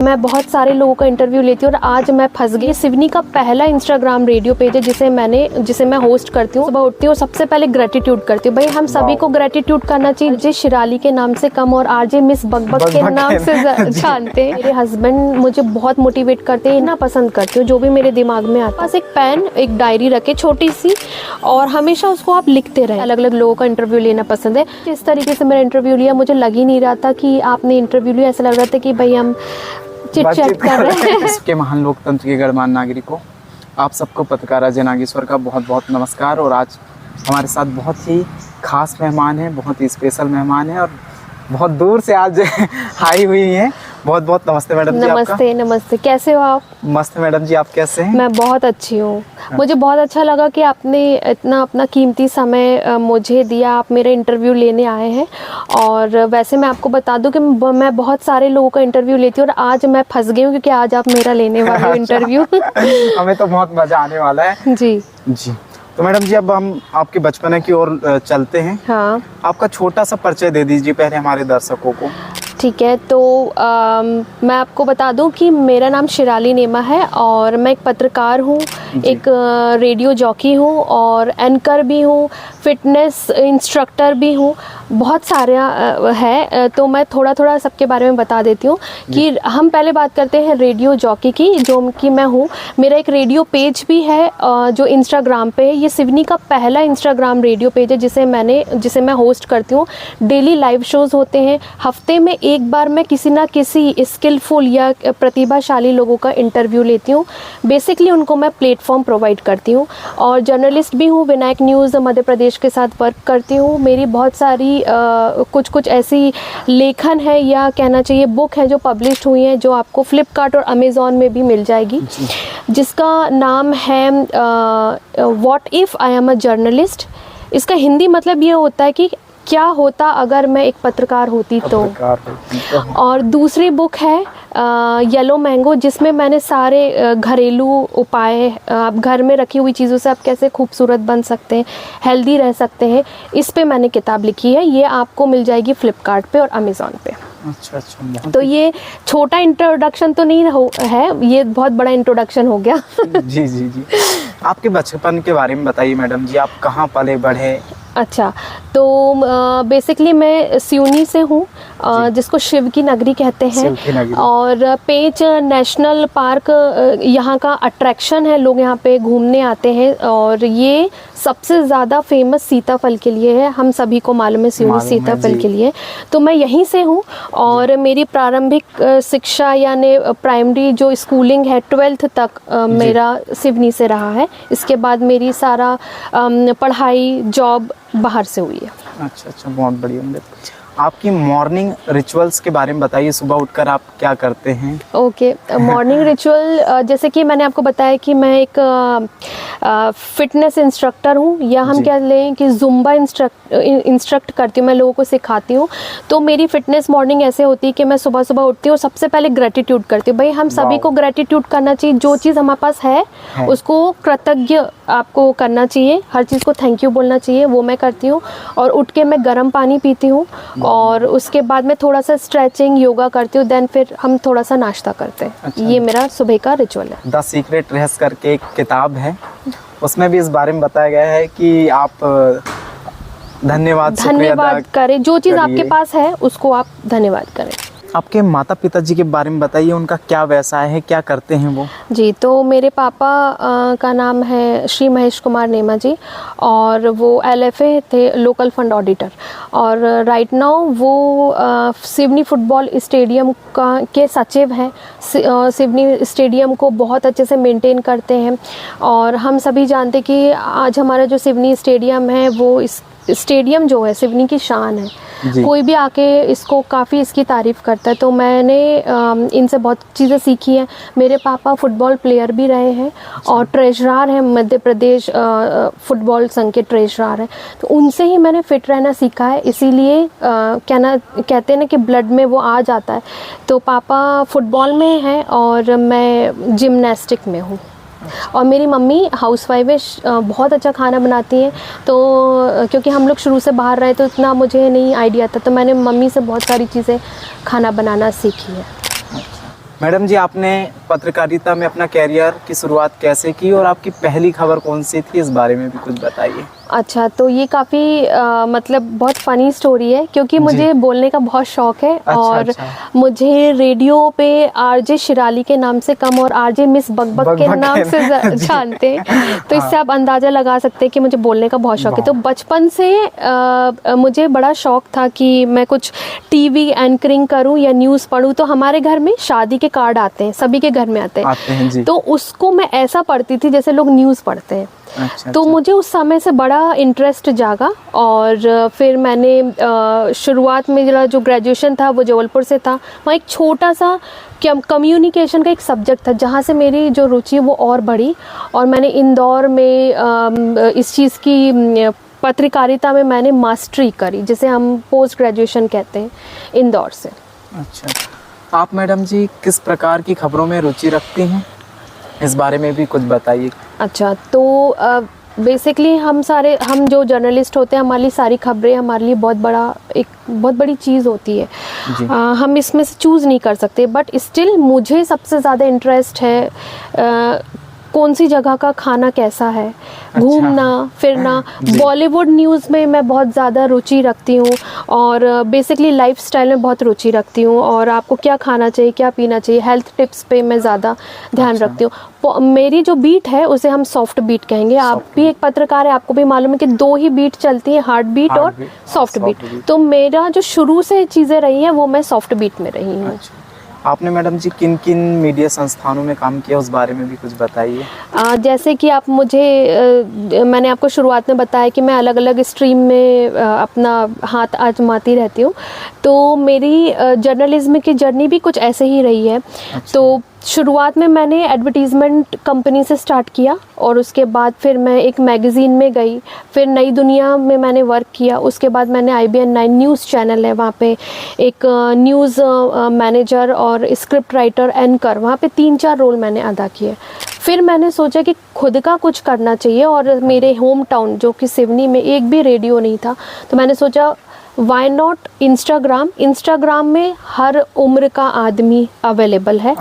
मैं बहुत सारे लोगों का इंटरव्यू लेती हूँ और आज मैं फंस गई। सिवनी का पहला इंस्टाग्राम रेडियो पेज है जिसे मैं होस्ट करती हूँ। सुबह उठती हूँ सबसे पहले ग्रेटिट्यूड करती हूँ। भाई हम सभी को ग्रेटिट्यूड करना चाहिए। जे शिराली के नाम से कम और आरजे मिस बकबक के नाम से जानते हैं। मेरे हस्बैंड मुझे बहुत मोटिवेट करते हैं, ना पसंद करती हूँ जो भी मेरे दिमाग में आता है। बस एक पेन एक डायरी रखे छोटी सी और हमेशा उसको आप लिखते रहे। अलग अलग लोगों का इंटरव्यू लेना पसंद है। जिस तरीके से मेरा इंटरव्यू लिया मुझे लग ही नहीं रहा था कि आपने इंटरव्यू लिया। ऐसा लग रहा था कि भाई हम चिट-चैट कर रहे हैं। इसके महान लोकतंत्र के गणमान्य नागरिकों, आप सबको पत्रकार अजय नागेश्वर का बहुत बहुत नमस्कार। और आज हमारे साथ बहुत ही खास मेहमान हैं, बहुत ही स्पेशल मेहमान हैं और बहुत दूर से आज आई हुई हैं। बहुत बहुत नमस्ते मैडम जी। नमस्ते नमस्ते, कैसे हो आप? मस्त मैडम जी, आप कैसे हैं? मैं बहुत अच्छी हूँ। मुझे बहुत अच्छा लगा कि आपने इतना अपना कीमती समय मुझे दिया, आप मेरा इंटरव्यू लेने आए हैं। और वैसे मैं आपको बता दूं कि मैं बहुत सारे लोगों का इंटरव्यू लेती हूँ और आज मैं फंस गई हूँ क्योंकि आज आप मेरा लेने वाले हो इंटरव्यू। हमें तो बहुत मजा आने वाला है जी जी। तो मैडम जी अब हम आपके बचपन की ओर चलते हैं। हाँ, आपका छोटा सा परिचय दे दीजिए पहले हमारे दर्शकों को। ठीक है। तो मैं आपको बता दूं कि मेरा नाम शिराली नेमा है और मैं एक पत्रकार हूँ, एक रेडियो जॉकी हूँ और एंकर भी हूँ, फिटनेस इंस्ट्रक्टर भी हूँ। बहुत सारा है, तो मैं थोड़ा थोड़ा सबके बारे में बता देती हूँ कि हम पहले बात करते हैं रेडियो जॉकी की, जो कि मैं हूँ। मेरा एक रेडियो पेज भी है जो इंस्टाग्राम पे है। ये सिवनी का पहला इंस्टाग्राम रेडियो पेज है जिसे मैं होस्ट करती हूँ। डेली लाइव शोज़ होते हैं। हफ्ते में एक बार मैं किसी ना किसी स्किलफुल या प्रतिभाशाली लोगों का इंटरव्यू लेती हूँ। बेसिकली उनको मैं प्लेटफॉर्म प्रोवाइड करती हूँ और जर्नलिस्ट भी हूँ। विनायक न्यूज़ मध्य प्रदेश के साथ वर्क करती हूँ। मेरी बहुत सारी कुछ ऐसी लेखन है या कहना चाहिए बुक है जो पब्लिश्ड हुई हैं, जो आपको फ्लिपकार्ट और अमेज़ॉन में भी मिल जाएगी, जिसका नाम है what if I am a journalist. इसका हिंदी मतलब ये होता है कि क्या होता अगर मैं एक पत्रकार होती तो। और दूसरी बुक है येलो मैंगो, जिसमें मैंने सारे घरेलू उपाय, आप घर में रखी हुई चीज़ों से आप कैसे खूबसूरत बन सकते हैं, हेल्दी रह सकते हैं, इस पे मैंने किताब लिखी है। ये आपको मिल जाएगी फ्लिपकार्ट पे और अमेज़ॉन पे। अच्छा। तो ये छोटा इंट्रोडक्शन तो नहीं है, ये बहुत बड़ा इंट्रोडक्शन हो गया। जी। आपके बचपन के बारे में बताइए मैडम जी, आप कहाँ पले बढ़े? अच्छा, तो बेसिकली मैं सिवनी से हूँ, जिसको शिव की नगरी कहते हैं। और पेंच नेशनल पार्क यहाँ का अट्रैक्शन है, लोग यहाँ पे घूमने आते हैं और ये सबसे ज़्यादा फेमस सीताफल के लिए है। हम सभी को मालूम है सिवनी सीताफल के लिए। तो मैं यहीं से हूँ और मेरी प्रारंभिक शिक्षा यानी प्राइमरी जो स्कूलिंग है 12th तक मेरा सिवनी से रहा है। इसके बाद मेरी सारा पढ़ाई जॉब बाहर से हुई है। अच्छा, बहुत बढ़िया। आपकी मॉर्निंग रिचुअल्स के बारे में बताइए, सुबह उठकर आप क्या करते हैं? ओके, मॉर्निंग रिचुअल जैसे कि मैंने आपको बताया कि मैं एक फिटनेस इंस्ट्रक्टर हूँ, या हम क्या लें कि जुम्बा इंस्ट्रक्ट करती हूँ, मैं लोगों को सिखाती हूँ। तो मेरी फिटनेस मॉर्निंग ऐसे होती है कि मैं सुबह सुबह उठती हूँ और सबसे पहले ग्रेटिट्यूड करती हूँ। भाई हम सभी को ग्रेटिट्यूड करना चाहिए। जो चीज़ हमारे पास है उसको कृतज्ञ आपको करना चाहिए, हर चीज़ को थैंक यू बोलना चाहिए, वो मैं करती हूँ। और उठ के मैं गर्म पानी पीती हूँ और उसके बाद में थोड़ा सा स्ट्रेचिंग योगा करती हूँ, देन फिर हम थोड़ा सा नाश्ता करते हैं। अच्छा। ये मेरा सुबह का रिचुअल है। द सीक्रेट रहस्य करके एक किताब है, उसमें भी इस बारे में बताया गया है कि आप धन्यवाद करें। जो चीज़ आपके पास है उसको आप धन्यवाद करें। आपके माता पिता जी के बारे में बताइए, उनका क्या व्यवसाय है, क्या करते हैं वो? जी, तो मेरे पापा का नाम है श्री महेश कुमार नेमा जी और वो LFA थे, लोकल फंड ऑडिटर। और राइट नाउ वो सिवनी फुटबॉल स्टेडियम के सचिव हैं। सिवनी स्टेडियम को बहुत अच्छे से मेंटेन करते हैं और हम सभी जानते कि आज हमारा जो सिवनी स्टेडियम है वो इस स्टेडियम जो है सिवनी की शान है। कोई भी आके इसको काफ़ी इसकी तारीफ़ करता है। तो मैंने इनसे बहुत चीज़ें सीखी हैं। मेरे पापा फुटबॉल प्लेयर भी रहे हैं और ट्रेजरर हैं, मध्य प्रदेश फुटबॉल संघ के ट्रेजरर हैं। तो उनसे ही मैंने फ़िट रहना सीखा है। इसीलिए कहते हैं ना कि ब्लड में वो आ जाता है। तो पापा फुटबॉल में हैं और मैं जिम्नास्टिक में हूँ। और मेरी मम्मी हाउसवाइफ है, बहुत अच्छा खाना बनाती हैं। तो क्योंकि हम लोग शुरू से बाहर रहे तो इतना मुझे नहीं आइडिया था, तो मैंने मम्मी से बहुत सारी चीज़ें खाना बनाना सीखी है। मैडम जी, आपने पत्रकारिता में अपना कैरियर की शुरुआत कैसे की और आपकी पहली खबर कौन सी थी, इस बारे में भी कुछ बताइए। अच्छा, तो ये काफ़ी मतलब बहुत फ़नी स्टोरी है, क्योंकि मुझे बोलने का बहुत शौक है। और मुझे रेडियो पे आरजे शिराली के नाम से कम और आरजे मिस बकबक के नाम से जानते हैं, तो इससे आप अंदाज़ा लगा सकते हैं कि मुझे बोलने का बहुत शौक है। तो बचपन से मुझे बड़ा शौक था कि मैं कुछ टीवी एंकरिंग करूं या न्यूज़ पढूं। तो हमारे घर में शादी के कार्ड आते हैं, सभी के घर में आते हैं जी। तो उसको मैं ऐसा पढ़ती थी जैसे लोग न्यूज़ पढ़ते हैं। तो मुझे उस समय से बड़ा इंटरेस्ट जागा, और फिर मैंने शुरुआत में मेरा जो ग्रेजुएशन था वो जबलपुर से था। वहाँ एक छोटा सा कम्युनिकेशन का एक सब्जेक्ट था, जहाँ से मेरी जो रुचि वो और बढ़ी, और मैंने इंदौर में इस चीज़ की पत्रकारिता में मैंने मास्टरी करी, जिसे हम पोस्ट ग्रेजुएशन कहते हैं, इंदौर से। अच्छा, आप मैडम जी किस प्रकार की खबरों में रुचि रखती हैं, इस बारे में भी कुछ बताइए। अच्छा, तो बेसिकली हम जो जर्नलिस्ट होते हैं, हमारी सारी खबरें हमारे लिए एक बहुत बड़ी चीज़ होती है। हम इसमें से चूज़ नहीं कर सकते, बट स्टिल मुझे सबसे ज़्यादा इंटरेस्ट है कौन सी जगह का खाना कैसा है, घूमना फिरना। बॉलीवुड न्यूज़ में मैं बहुत ज़्यादा रुचि रखती हूँ, और बेसिकली लाइफस्टाइल में बहुत रुचि रखती हूँ, और आपको क्या खाना चाहिए, क्या पीना चाहिए, हेल्थ टिप्स पे मैं ज़्यादा ध्यान रखती हूँ। मेरी जो बीट है उसे हम सॉफ्ट बीट कहेंगे। आप भी एक पत्रकार है, आपको भी मालूम है कि 2 ही बीट चलती हैं, हार्ड बीट और सॉफ्ट बीट। तो मेरा जो शुरू से चीज़ें रही हैं वो मैं सॉफ्ट बीट में रही हूँ। आपने मैडम जी किन किन मीडिया संस्थानों में काम किया, उस बारे में भी कुछ बताइए। जैसे कि आप मैंने आपको शुरुआत में बताया कि मैं अलग अलग स्ट्रीम में अपना हाथ आजमाती रहती हूँ। तो मेरी जर्नलिज्म की जर्नी भी कुछ ऐसे ही रही है। तो शुरुआत में मैंने एडवर्टीज़मेंट कंपनी से स्टार्ट किया, और उसके बाद फिर मैं एक मैगज़ीन में गई, फिर नई दुनिया में मैंने वर्क किया। उसके बाद मैंने IBN 9 न्यूज़ चैनल है, वहाँ पे एक न्यूज़ मैनेजर और स्क्रिप्ट राइटर, एंकर, वहाँ पे 3-4 रोल मैंने अदा किए। फिर मैंने सोचा कि खुद का कुछ करना चाहिए, और मेरे होम टाउन जो कि सिवनी में एक भी रेडियो नहीं था, तो मैंने सोचा वाई नॉट इंस्टाग्राम में हर उम्र का आदमी अवेलेबल है।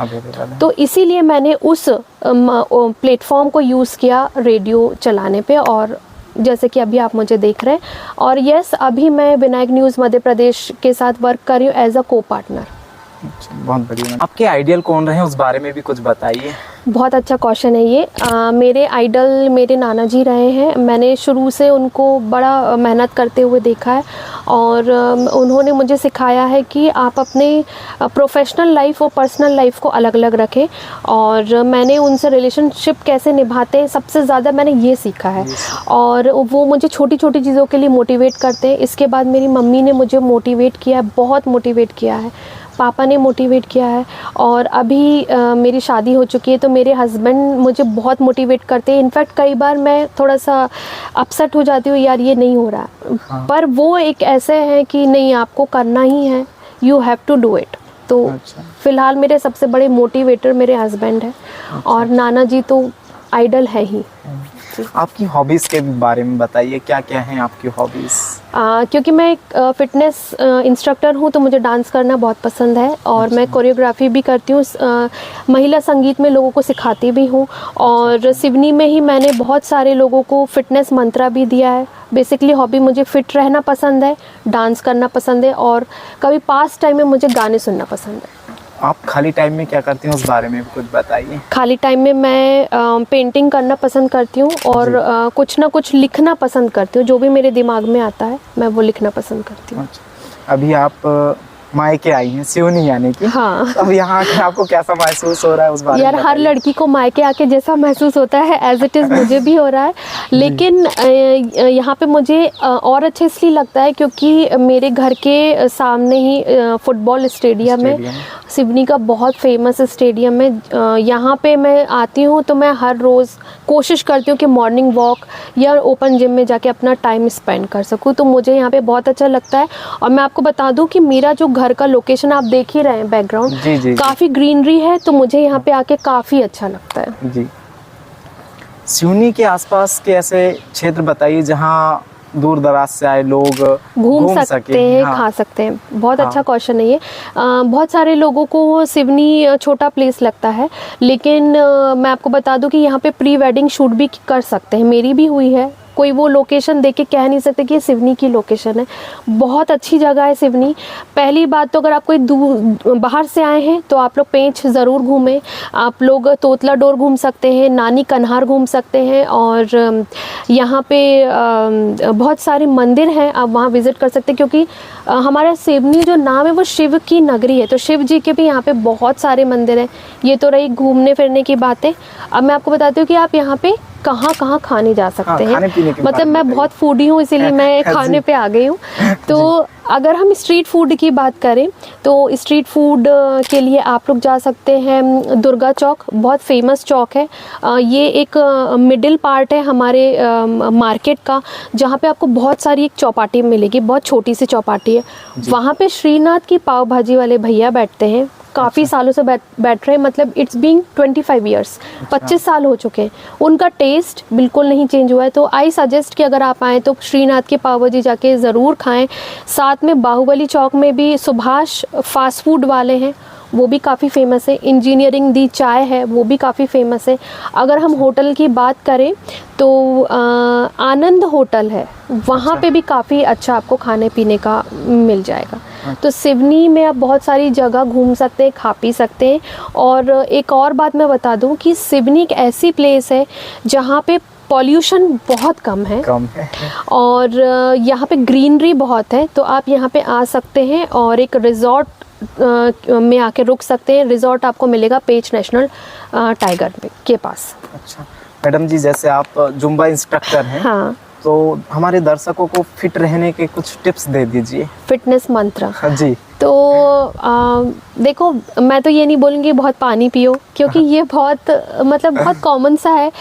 तो इसीलिए मैंने उस प्लेटफॉर्म को यूज़ किया रेडियो चलाने पे, और जैसे कि अभी आप मुझे देख रहे हैं। और यस, अभी मैं विनायक न्यूज़ मध्य प्रदेश के साथ वर्क कर रही हूँ एज अ को पार्टनर। बहुत बढ़िया। आपके आइडियल कौन रहे, उस बारे में भी कुछ बताइए। बहुत अच्छा क्वेश्चन है ये। मेरे आइडल मेरे नाना जी रहे हैं। मैंने शुरू से उनको बड़ा मेहनत करते हुए देखा है, और उन्होंने मुझे सिखाया है कि आप अपने प्रोफेशनल लाइफ और पर्सनल लाइफ को अलग अलग रखें, और मैंने उनसे रिलेशनशिप कैसे निभाते हैं सबसे ज़्यादा मैंने ये सीखा है। और वो मुझे छोटी छोटी चीज़ों के लिए मोटिवेट करते हैं। इसके बाद मेरी मम्मी ने मुझे मोटिवेट किया है, बहुत मोटिवेट किया है, पापा ने मोटिवेट किया है, और अभी मेरी शादी हो चुकी है तो मेरे हस्बैंड मुझे बहुत मोटिवेट करते हैं। इनफैक्ट कई बार मैं थोड़ा सा अपसेट हो जाती हूँ, यार ये नहीं हो रहा, पर वो एक ऐसे हैं कि नहीं, आपको करना ही है, you have to do it. तो फिलहाल मेरे सबसे बड़े मोटिवेटर मेरे हस्बैंड हैं, और नाना जी तो आइडल है ही। आपकी हॉबीज़ के बारे में बताइए, क्या क्या हैं आपकी हॉबीज़? क्योंकि मैं एक फिटनेस इंस्ट्रक्टर हूँ, तो मुझे डांस करना बहुत पसंद है, और मैं कोरियोग्राफी भी करती हूँ, महिला संगीत में लोगों को सिखाती भी हूँ, और सिवनी में ही मैंने बहुत सारे लोगों को फिटनेस मंत्रा भी दिया है। बेसिकली हॉबी मुझे फ़िट रहना पसंद है, डांस करना पसंद है, और कभी पास टाइम में मुझे गाने सुनना पसंद है। आप खाली टाइम में क्या करती हैं, उस बारे में भी कुछ बताइए। खाली टाइम में मैं पेंटिंग करना पसंद करती हूँ, और कुछ ना कुछ लिखना पसंद करती हूँ। जो भी मेरे दिमाग में आता है मैं वो लिखना पसंद करती हूँ। अभी आप मायके आई हैं, सिवनी यानी कि। हाँ। अब यहाँ आके आपको कैसा महसूस हो रहा है, उस बारे में यार, हर लड़की को मायके आके जैसा महसूस होता है एज इट इज़ मुझे भी हो रहा है, लेकिन यहाँ पे मुझे और अच्छा इसलिए लगता है क्योंकि मेरे घर के सामने ही फुटबॉल स्टेडियम है, सिवनी का बहुत फेमस स्टेडियम है। यहाँ पे मैं आती हूँ तो मैं हर रोज़ कोशिश करती हूँ कि मॉर्निंग वॉक या ओपन जिम में जाके अपना टाइम स्पेंड कर सकूँ, तो मुझे यहाँ पे बहुत अच्छा लगता है। और मैं आपको बता दूँ कि मेरा जो घर का लोकेशन आप देख ही रहे हैं बैकग्राउंड, काफ़ी ग्रीनरी है, तो मुझे यहाँ पे आके काफ़ी अच्छा लगता है। जी। सिवनी के आसपास के ऐसे क्षेत्र बताइए जहाँ दूर दराज से आए लोग घूम सकते हैं, हाँ। खा सकते हैं। बहुत अच्छा हाँ। क्वेश्चन है ये। बहुत सारे लोगों को सिवनी छोटा प्लेस लगता है, लेकिन मैं आपको बता दूं कि यहाँ पे प्री वेडिंग शूट भी कर सकते हैं। मेरी भी हुई है। कोई वो लोकेशन देख के कह नहीं सकते कि ये सिवनी की लोकेशन है। बहुत अच्छी जगह है सिवनी। पहली बात तो अगर आप कोई दूर बाहर से आए हैं तो आप लोग पेंच ज़रूर घूमें। आप लोग तोतला डोर घूम सकते हैं, नानी कन्हार घूम सकते हैं, और यहाँ पे बहुत सारे मंदिर हैं, आप वहाँ विज़िट कर सकते हैं। क्योंकि हमारा सिवनी जो नाम है वो शिव की नगरी है, तो शिव जी के भी यहाँ पे बहुत सारे मंदिर हैं। ये तो रही घूमने फिरने की बातें। अब मैं आपको बताती हूँ कि आप यहाँ पे कहाँ कहाँ खाने जा सकते हैं। खाने पीने के मतलब बारे में मैं बताइए। बहुत फूडी हूँ, इसीलिए मैं खाने पे आ गई हूँ। तो अगर हम स्ट्रीट फूड की बात करें तो स्ट्रीट फूड के लिए आप लोग जा सकते हैं दुर्गा चौक। बहुत फेमस चौक है। ये एक मिडिल पार्ट है हमारे मार्केट का, जहाँ पे आपको बहुत सारी एक चौपाटी मिलेगी। बहुत छोटी सी चौपाटी है। वहाँ पे श्रीनाथ की पाव भाजी वाले भैया बैठते हैं। काफ़ी सालों से बैठ रहे हैं, मतलब इट्स बीइंग 25 ईयर्स, 25 साल हो चुके हैं। उनका टेस्ट बिल्कुल नहीं चेंज हुआ है। तो आई सजेस्ट कि अगर आप आएँ तो श्रीनाथ की पाव भाजी जाके ज़रूर खाएं। साथ में बाहुबली चौक में भी सुभाष फास्ट फूड वाले हैं, वो भी काफ़ी फेमस है। इंजीनियरिंग दी चाय है, वो भी काफ़ी फेमस है। अगर हम होटल की बात करें तो आनंद होटल है, वहाँ पे भी काफ़ी अच्छा आपको खाने पीने का मिल जाएगा। तो सिवनी में आप बहुत सारी जगह घूम सकते हैं, खा पी सकते हैं। और एक और बात मैं बता दूं कि सिवनी एक ऐसी प्लेस है जहाँ पे पॉल्यूशन बहुत कम है और यहाँ पे ग्रीनरी बहुत है। तो आप यहाँ पे आ सकते हैं और एक रिजॉर्ट में आके रुक सकते हैं। रिजॉर्ट आपको मिलेगा पेंच नेशनल टाइगर के पास। अच्छा मैडम जी, जैसे आप जुम्बा इंस्ट्रक्टर हैं, हाँ, तो हमारे दर्शकों को फिट रहने के कुछ टिप्स दे दीजिए। फिटनेस मंत्र। हाँ जी। तो देखो, मैं तो ये नहीं बोलूँगी बहुत पानी पियो, क्योंकि ये बहुत मतलब बहुत कॉमन सा है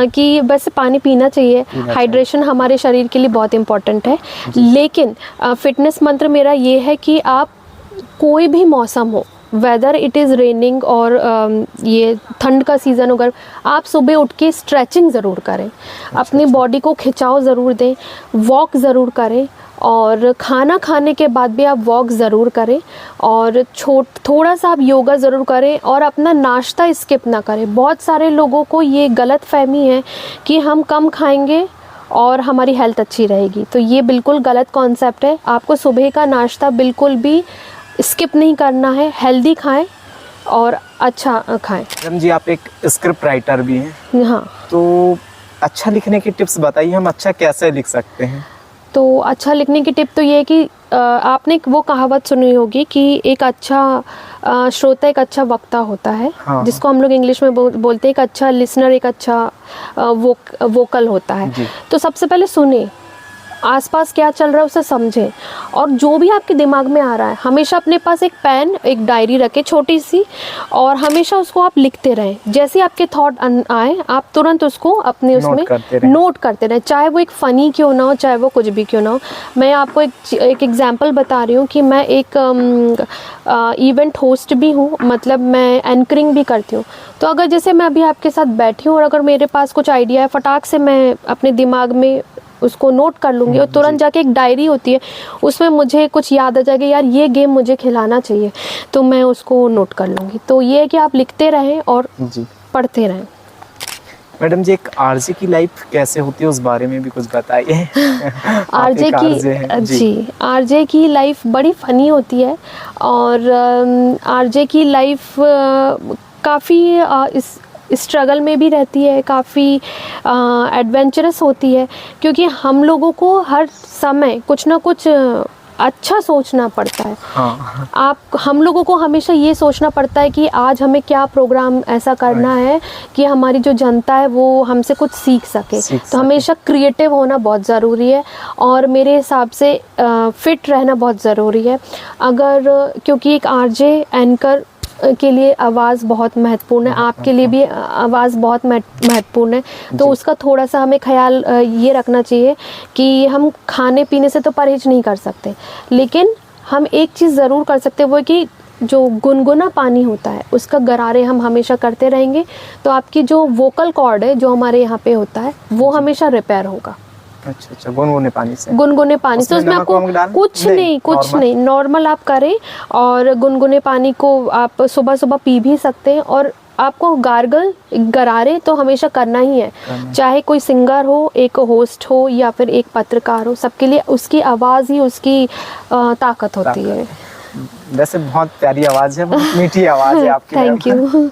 कि बस पानी पीना चाहिए। हाइड्रेशन हमारे शरीर के लिए बहुत इम्पोर्टेंट है। लेकिन फिटनेस मंत्र मेरा ये है कि आप कोई भी मौसम हो, वेदर इट इज़ रेनिंग और ये ठंड का सीज़न होगा, आप सुबह उठ के स्ट्रेचिंग ज़रूर करें। अपनी बॉडी को खिंचाव ज़रूर दें, वॉक ज़रूर करें, और खाना खाने के बाद भी आप वॉक ज़रूर करें, और थोड़ा सा आप योगा ज़रूर करें, और अपना नाश्ता स्किप ना करें। बहुत सारे लोगों को ये गलत फहमी है कि हम कम खाएंगे और हमारी हेल्थ अच्छी रहेगी, तो ये बिल्कुल गलत कॉन्सेप्ट है। आपको सुबह का नाश्ता बिल्कुल भी स्किप नहीं करना है। हेल्दी खाएं और अच्छा खाएं। मैडम जी, आप एक स्क्रिप्ट राइटर भी हैं, हाँ, तो अच्छा लिखने की टिप्स बताइए, हम अच्छा कैसे लिख सकते हैं? तो अच्छा लिखने की टिप तो ये है कि आपने वो कहावत सुनी होगी कि एक अच्छा श्रोता एक अच्छा वक्ता होता है। हाँ। जिसको हम लोग इंग्लिश में बोलते हैं एक अच्छा लिसनर एक अच्छा वोकल होता है। जी। तो सबसे पहले सुने, आसपास क्या चल रहा है उसे समझें, और जो भी आपके दिमाग में आ रहा है हमेशा अपने पास एक पेन एक डायरी रखें छोटी सी, और हमेशा उसको आप लिखते रहें। जैसे आपके थॉट आए आप तुरंत उसको अपने उसमें नोट करते रहें, चाहे वो एक फ़नी क्यों ना हो, चाहे वो कुछ भी क्यों ना हो। मैं आपको एक एग्जांपल बता रही हूँ कि मैं एक इवेंट होस्ट भी हूँ, मतलब मैं एंकरिंग भी करती हूँ। तो अगर जैसे मैं अभी आपके साथ बैठी हूँ और अगर मेरे पास कुछ आइडिया है, फटाक से मैं अपने दिमाग में उसको नोट कर लूँगी, और तुरंत जाके एक डायरी होती है उसमें मुझे कुछ याद आ जाएगा, यार ये गेम मुझे खिलाना चाहिए, तो मैं उसको नोट कर लूँगी। तो ये है कि आप लिखते रहें और पढ़ते रहें। मैडम जी, एक आरजे की लाइफ कैसे होती है, उस बारे में भी कुछ बताइए। आरजे की जी, आरजे की लाइफ बड़ी फ़नी होती है, और आरजे की लाइफ काफ़ी स्ट्रगल में भी रहती है, काफ़ी एडवेंचरस होती है, क्योंकि हम लोगों को हर समय कुछ ना कुछ अच्छा सोचना पड़ता है। हाँ। हम लोगों को हमेशा ये सोचना पड़ता है कि आज हमें क्या प्रोग्राम ऐसा करना है कि हमारी जो जनता है वो हमसे कुछ सीख सके। तो हमेशा क्रिएटिव होना बहुत ज़रूरी है, और मेरे हिसाब से फिट रहना बहुत ज़रूरी है। क्योंकि एक आरजे एंकर के लिए आवाज़ बहुत महत्वपूर्ण है, आपके लिए भी आवाज़ बहुत महत्वपूर्ण है। तो उसका थोड़ा सा हमें ख्याल ये रखना चाहिए कि हम खाने पीने से तो परहेज नहीं कर सकते, लेकिन हम एक चीज़ ज़रूर कर सकते हैं, वो है कि जो गुनगुना पानी होता है उसका गरारे हम हमेशा करते रहेंगे, तो आपकी जो वोकल कॉर्ड है जो हमारे यहाँ पे होता है वो हमेशा रिपेयर होगा। अच्छा अच्छा, गुनगुने पानी से। गुनगुने पानी से, उसमें आपको कुछ नहीं, नॉर्मल आप करें और गुनगुने पानी को आप सुबह सुबह पी भी सकते हैं। और आपको गार्गल, गरारे तो हमेशा करना ही है, चाहे कोई सिंगर हो, एक होस्ट हो या फिर एक पत्रकार हो, सबके लिए उसकी आवाज़ ही उसकी ताकत होती है। वैसे बहुत प्यारी आवाज़ है, बहुत मीठी आवाज़ है आपकी। थैंक यू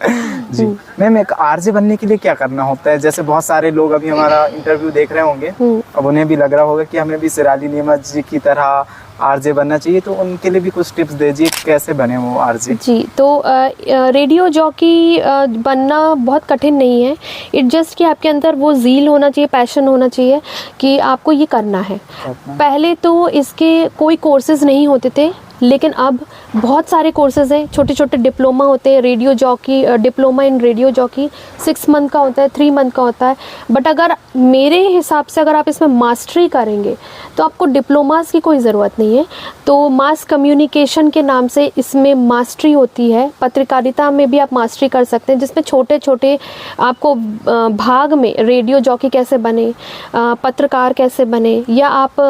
जी मैम, एक आरजे बनने के लिए क्या करना होता है? जैसे बहुत सारे लोग अभी हमारा इंटरव्यू देख रहे होंगे, अब उन्हें भी लग रहा होगा कि हमें भी शिराली नेमा जी की तरह आरजे बनना चाहिए, तो उनके लिए भी कुछ टिप्स दीजिए, कैसे बने वो आरजे? जी, तो रेडियो जॉकी बनना बहुत कठिन नहीं है। इट जस्ट कि आपके अंदर वो ज़ील होना चाहिए, पैशन होना चाहिए कि आपको ये करना है। पहले तो इसके कोई कोर्सेज़ नहीं होते थे, लेकिन अब बहुत सारे कोर्सेज़ हैं, छोटे छोटे डिप्लोमा होते हैं। Radio jockey, diploma in radio jockey 6 month का होता है, 3 मंथ का होता है। बट अगर मेरे हिसाब से अगर आप इसमें मास्टरी करेंगे तो आपको डिप्लोमास की कोई ज़रूरत नहीं है। तो मास कम्युनिकेशन के नाम से इसमें मास्टरी होती है। पत्रकारिता में भी आप मास्टरी कर सकते हैं, जिसमें छोटे छोटे आपको भाग में रेडियो जॉकी कैसे बने, पत्रकार कैसे बने, या आप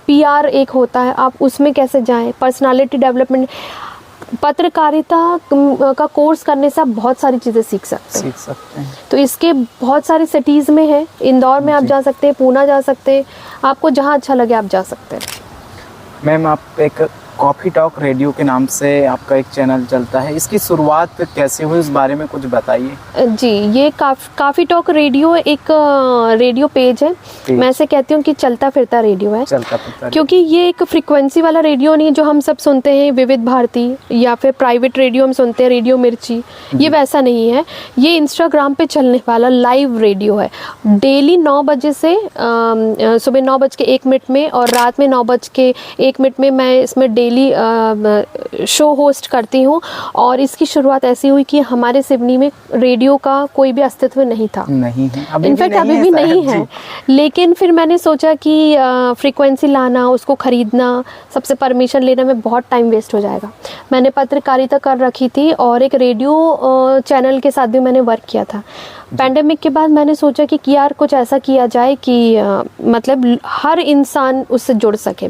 PR एक होता है, आप उसमें कैसे जाएं, पर्सनालिटी डेवलपमेंट। पत्रकारिता का कोर्स करने से आप बहुत सारी चीज़ें सीख सकते हैं। तो इसके बहुत सारी सिटीज़ में है, इंदौर में आप जा सकते हैं, पूना जा सकते हैं, आपको जहाँ अच्छा लगे आप जा सकते हैं। मैम, आप एक कॉफ़ी टॉक रेडियो के नाम से आपका एक चैनल चलता है, इसकी शुरुआत कैसे हुई, उस बारे में कुछ बताइए। जी, ये काफ़ी टॉक रेडियो एक रेडियो पेज है। मैं ऐसे कहती हूँ कि चलता फिरता रेडियो है, क्योंकि ये एक फ्रीक्वेंसी वाला रेडियो नहीं है जो हम सब सुनते हैं, विविध भारती या फिर प्राइवेट रेडियो हम सुनते हैं, रेडियो मिर्ची, ये वैसा नहीं है। ये इंस्टाग्राम पे चलने वाला लाइव रेडियो है। डेली 9 बजे से सुबह 9:01 में और रात में 9:01 में मैं इसमें डेली शो होस्ट करती हूँ। और इसकी शुरुआत ऐसी हुई कि हमारे सिवनी में रेडियो का कोई भी अस्तित्व नहीं था, इनफैक्ट अभी भी नहीं है। लेकिन फिर मैंने सोचा कि फ्रीक्वेंसी लाना, उसको ख़रीदना, सबसे परमिशन लेने में बहुत टाइम वेस्ट हो जाएगा। मैंने पत्रकारिता कर रखी थी और एक रेडियो चैनल के साथ भी मैंने वर्क किया था। पैंडेमिक के बाद मैंने सोचा कि यार कुछ ऐसा किया जाए कि मतलब हर इंसान उससे जुड़ सके।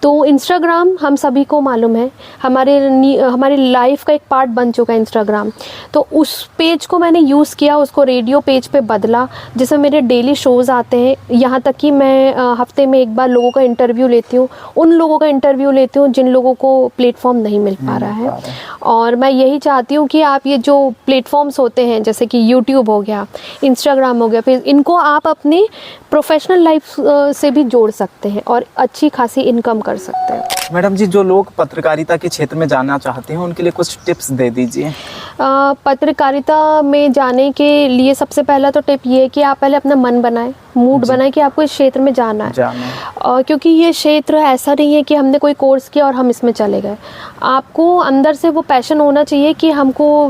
तो इंस्टाग्राम हम सभी को मालूम है, हमारी लाइफ का एक पार्ट बन चुका है इंस्टाग्राम। तो उस पेज को मैंने यूज़ किया, उसको रेडियो पेज पे बदला, जिसमें मेरे डेली शोज़ आते हैं। यहाँ तक कि मैं हफ्ते में एक बार लोगों का इंटरव्यू लेती हूँ, उन लोगों का इंटरव्यू लेती हूँ जिन लोगों को प्लेटफॉर्म नहीं मिल पा रहा है। और मैं यही चाहती हूँ कि आप ये जो प्लेटफॉर्म्स होते हैं, जैसे कि यूट्यूब हो गया, इंस्टाग्राम हो गया, फिर इनको आप अपने प्रोफेशनल लाइफ से भी जोड़ सकते हैं और अच्छी खासी इनकम कर सकते हैं। मैडम जी, जो लोग पत्रकारिता के क्षेत्र में जाना चाहते हैं उनके लिए कुछ टिप्स दे दीजिए। पत्रकारिता में जाने के लिए सबसे पहला तो टिप ये है कि आप पहले अपना मन बनाएं, मूड बनाएं कि आपको इस क्षेत्र में जाना है। क्योंकि ये क्षेत्र ऐसा नहीं है कि हमने कोई कोर्स किया और हम इसमें चले गए। आपको अंदर से वो पैशन होना चाहिए कि हमको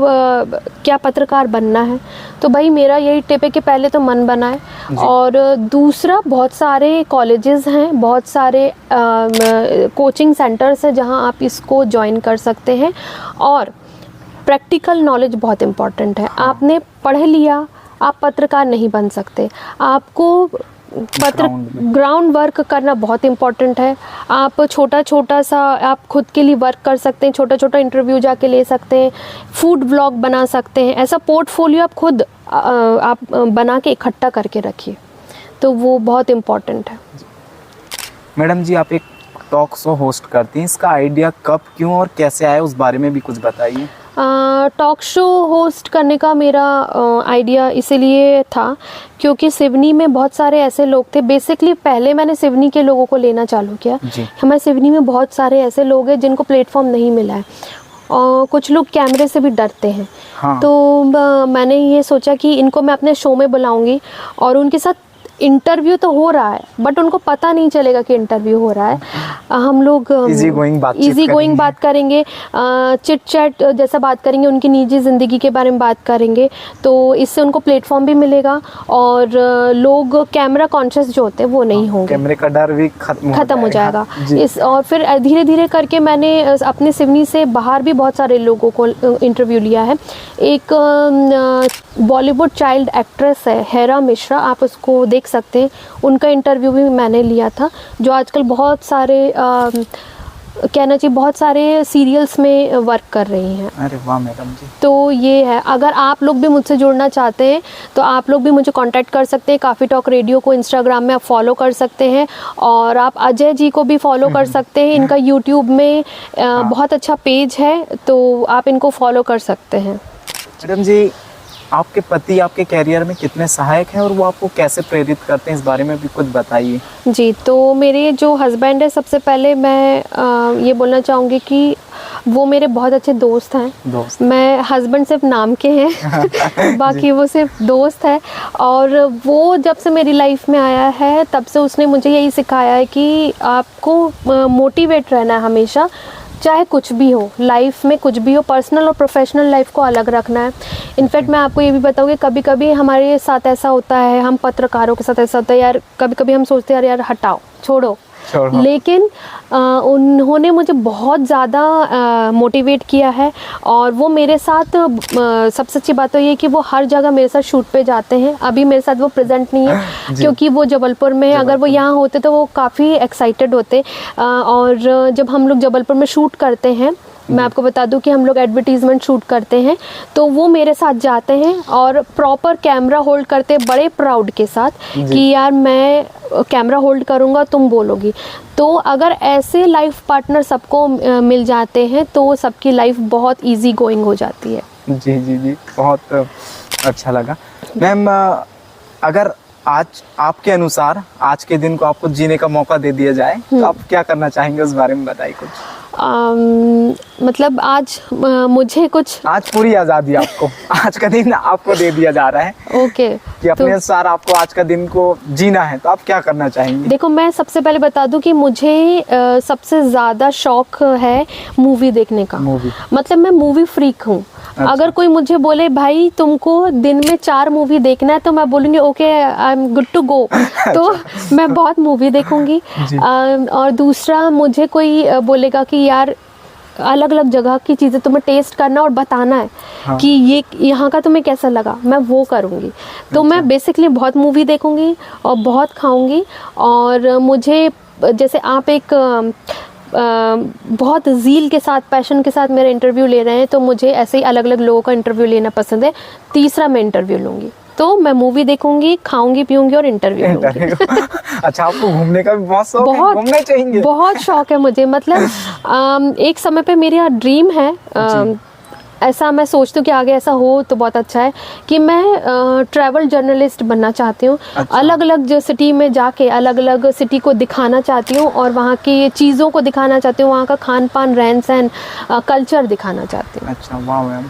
क्या पत्रकार बनना है। तो भाई मेरा यही टिप है कि पहले तो मन बनाए। और दूसरा, बहुत सारे कॉलेजेस हैं, बहुत सारे कोचिंग सेंटर्स हैं जहां आप इसको ज्वाइन कर सकते हैं। और प्रैक्टिकल नॉलेज बहुत इम्पॉर्टेंट है। आपने पढ़ लिया, आप पत्रकार नहीं बन सकते। आपको ग्राउंड वर्क करना बहुत इम्पॉर्टेंट है। आप छोटा सा आप खुद के लिए वर्क कर सकते हैं, छोटा इंटरव्यू जाके ले सकते हैं, फूड ब्लॉग बना सकते हैं। ऐसा पोर्टफोलियो आप खुद आप बना के इकट्ठा करके रखिए, तो वो बहुत इम्पॉर्टेंट है। मैडम जी, आप एक टॉक शो होस्ट करती हैं, इसका आइडिया कब, क्यों और कैसे आया, उस बारे में भी कुछ बताइए। टॉक शो होस्ट करने का मेरा आइडिया इसीलिए था क्योंकि सिवनी में बहुत सारे ऐसे लोग थे। बेसिकली पहले मैंने सिवनी के लोगों को लेना चालू किया। हमारे सिवनी में बहुत सारे ऐसे लोग हैं जिनको प्लेटफॉर्म नहीं मिला है और कुछ लोग कैमरे से भी डरते हैं। तो मैंने ये सोचा कि इनको मैं अपने शो में बुलाऊंगी और उनके साथ इंटरव्यू तो हो रहा है बट उनको पता नहीं चलेगा कि इंटरव्यू हो रहा है। हम लोग इजी गोइंग बात करेंगे, चिट चैट जैसा बात करेंगे, उनकी निजी ज़िंदगी के बारे में बात करेंगे। तो इससे उनको प्लेटफॉर्म भी मिलेगा और लोग कैमरा कॉन्शियस जो होते हैं वो नहीं होंगे, कैमरे का डर भी खत्म हो जाएगा। और फिर धीरे धीरे करके मैंने अपने सिवनी से बाहर भी बहुत सारे लोगों को इंटरव्यू लिया है। एक बॉलीवुड चाइल्ड एक्ट्रेस है हेरा मिश्रा, आप उसको देख सकते हैं, उनका इंटरव्यू भी मैंने लिया था, जो आजकल बहुत सारे कहना चाहिए बहुत सारे सीरियल्स में वर्क कर रही हैं। अरे वाह मैडम जी। तो ये है, अगर आप लोग भी मुझसे जुड़ना चाहते हैं तो आप लोग भी मुझे कांटेक्ट कर सकते हैं। काफ़ी टॉक रेडियो को इंस्टाग्राम में आप फॉलो कर सकते हैं, और आप अजय जी को भी फॉलो कर सकते हैं। इनका यूट्यूब में बहुत अच्छा पेज है, तो आप इनको फॉलो कर सकते हैं। मैडम जी, आपके पति आपके कैरियर में कितने सहायक हैं और वो आपको कैसे प्रेरित करते हैं, इस बारे में भी कुछ बताइए। जी, तो मेरे जो हस्बैंड है, सबसे पहले मैं ये बोलना चाहूँगी कि वो मेरे बहुत अच्छे दोस्त हैं। मैं हस्बैंड सिर्फ नाम के हैं बाकी वो सिर्फ दोस्त है। और वो जब से मेरी लाइफ में आया है तब से उसने मुझे यही सिखाया है कि आपको मोटिवेट रहना है हमेशा, चाहे कुछ भी हो लाइफ में, कुछ भी हो, पर्सनल और प्रोफेशनल लाइफ को अलग रखना है। इनफैक्ट मैं आपको ये भी बताऊँगी, कभी कभी हमारे साथ ऐसा होता है, हम पत्रकारों के साथ ऐसा होता है यार, कभी कभी हम सोचते हैं यार हटाओ, छोड़ो। लेकिन उन्होंने मुझे बहुत ज़्यादा मोटिवेट किया है, और वो मेरे साथ सबसे अच्छी बात तो ये कि वो हर जगह मेरे साथ शूट पे जाते हैं। अभी मेरे साथ वो प्रेजेंट नहीं है क्योंकि वो जबलपुर में है। अगर वो यहाँ होते तो वो काफ़ी एक्साइटेड होते। और जब हम लोग जबलपुर में शूट करते हैं, मैं आपको बता दूं कि हम लोग एडवर्टीजमेंट शूट करते हैं, तो वो मेरे साथ जाते हैं और प्रॉपर कैमरा होल्ड करते हैं बड़े प्राउड के साथ कि यार मैं कैमरा होल्ड करूँगा, तुम बोलोगी। तो अगर ऐसे लाइफ पार्टनर सबको मिल जाते हैं तो सबकी लाइफ बहुत इजी गोइंग हो जाती है। जी जी जी, बहुत अच्छा लगा। मैम, अगर आज आपके अनुसार आज के दिन को आपको जीने का मौका दे दिया जाए तो आप क्या करना चाहेंगे, उस बारे में बताइए कुछ। मतलब आज मुझे कुछ, आज पूरी आज़ादी आपको, आज का दिन आपको दे दिया जा रहा है। ओके, कि अपने अनुसार आपको आज का दिन को जीना है, तो आप क्या करना चाहेंगे? देखो, मैं सबसे पहले बता दूं कि मुझे सबसे ज़्यादा शौक है मूवी देखने का। मतलब मैं मूवी फ्रीक हूँ। अच्छा। अगर कोई मुझे बोले भाई तुमको दिन में 4 मूवी देखना है, तो मैं बोलूँगी okay, I am good to go. तो मैं बहुत मूवी देखूँगी। और दूसरा, मुझे कोई बोलेगा कि यार अलग अलग जगह की चीज़ें तुम्हें टेस्ट करना और बताना है। हाँ। कि ये यहाँ का तुम्हें कैसा लगा, मैं वो करूँगी। तो मैं बेसिकली बहुत मूवी देखूँगी और बहुत खाऊँगी। और मुझे, जैसे आप एक बहुत ज़ील के साथ, पैशन के साथ मेरा इंटरव्यू ले रहे हैं, तो मुझे ऐसे ही अलग अलग लोगों का इंटरव्यू लेना पसंद है। तीसरा मैं इंटरव्यू लूँगी, तो मैं मूवी देखूंगी, खाऊंगी, पीऊंगी और इंटरव्यू लूंगी। अच्छा, आपको घूमने का भी बहुत शौक है? घूमना चाहिए। बहुत शौक है मुझे। मतलब एक समय पे मेरा ड्रीम है, ऐसा मैं सोचती हूँ कि आगे ऐसा हो तो बहुत अच्छा है, कि मैं ट्रैवल जर्नलिस्ट बनना चाहती हूँ। अच्छा। अलग अलग जो सिटी में जाके अलग अलग सिटी को दिखाना चाहती हूँ, और वहाँ की चीज़ों को दिखाना चाहती हूँ, वहाँ का खान पान, रहन सहन, कल्चर दिखाना चाहती हूँ। अच्छा, वाह मैम।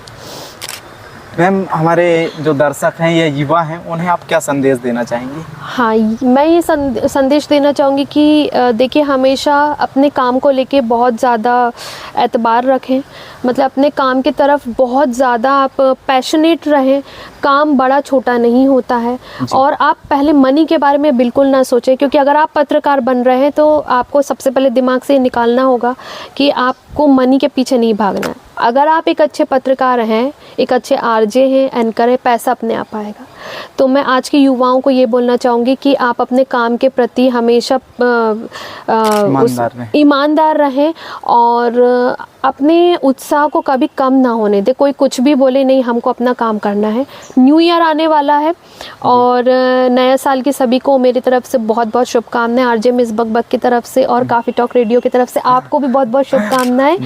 मैम, हमारे जो दर्शक हैं या युवा हैं, उन्हें आप क्या संदेश देना चाहेंगी? हाँ, मैं ये संदेश देना चाहूँगी कि देखिए, हमेशा अपने काम को लेके बहुत ज़्यादा एतबार रखें। मतलब अपने काम की तरफ बहुत ज़्यादा आप पैशनेट रहें। काम बड़ा छोटा नहीं होता है। और आप पहले मनी के बारे में बिल्कुल ना सोचें, क्योंकि अगर आप पत्रकार बन रहे हैं तो आपको सबसे पहले दिमाग से निकालना होगा कि आपको मनी के पीछे नहीं भागना है। अगर आप एक अच्छे पत्रकार हैं, एक अच्छे आरजे हैं, एंकर हैं, पैसा अपने आप आएगा। तो मैं आज के युवाओं को ये बोलना चाहूँगी कि आप अपने काम के प्रति हमेशा ईमानदार रहें, और अपने उत्साह को कभी कम ना होने दे। कोई कुछ भी बोले, नहीं, हमको अपना काम करना है। न्यू ईयर आने वाला है, और नया साल की सभी को मेरी तरफ से बहुत बहुत शुभकामनाएं। आरजे मिस बकबक की तरफ से और काफ़ी टॉक रेडियो की तरफ से आपको भी बहुत बहुत शुभकामनाएं।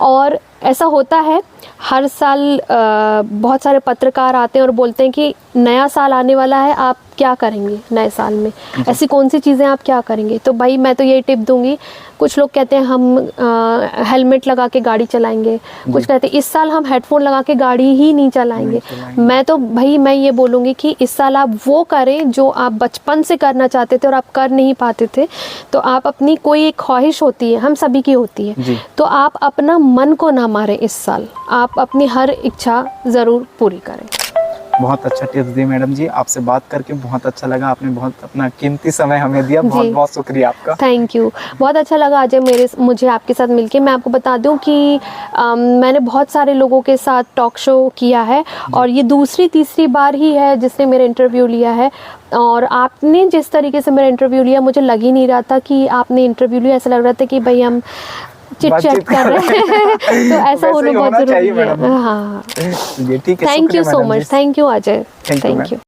और ऐसा होता है हर साल, बहुत सारे पत्रकार आते हैं और बोलते हैं कि नया साल आने वाला है, आप क्या करेंगे नए साल में, ऐसी कौन सी चीज़ें आप क्या करेंगे। तो भाई मैं तो यही टिप दूंगी। कुछ लोग कहते हैं हम हेलमेट लगा के गाड़ी चलाएंगे, कुछ कहते हैं इस साल हम हेडफोन लगा के गाड़ी ही नहीं चलाएंगे। मैं तो भाई मैं ये बोलूँगी कि इस साल आप वो करें जो आप बचपन से करना चाहते थे और आप कर नहीं पाते थे। तो आप अपनी, कोई एक ख्वाहिश होती है, हम सभी की होती है, तो आप अपना मन को ना मारें इस साल। आप अपनी हर इच्छा ज़रूर पूरी करें। बहुत अच्छा टिप्स दिए मैडम जी। आपसे बात करके बहुत अच्छा लगा, आपने बहुत अपना कीमती समय हमें दिया, बहुत बहुत शुक्रिया आपका। थैंक यू, बहुत अच्छा लगा अजय मुझे आपके साथ मिलके। मैं आपको बता दूं कि मैंने बहुत सारे लोगों के साथ टॉक शो किया है और ये दूसरी तीसरी बार ही है जिसने मेरा इंटरव्यू लिया है। और आपने जिस तरीके से मेरा इंटरव्यू लिया, मुझे लग ही नहीं रहा था कि आपने इंटरव्यू लिया। ऐसा लग रहा था कि भाई हम चिट चैट कर रहे हैं। तो ऐसा होना बहुत जरूरी है। हाँ, ठीक है, thank you so much, thank you Ajay, thank you. Thank you.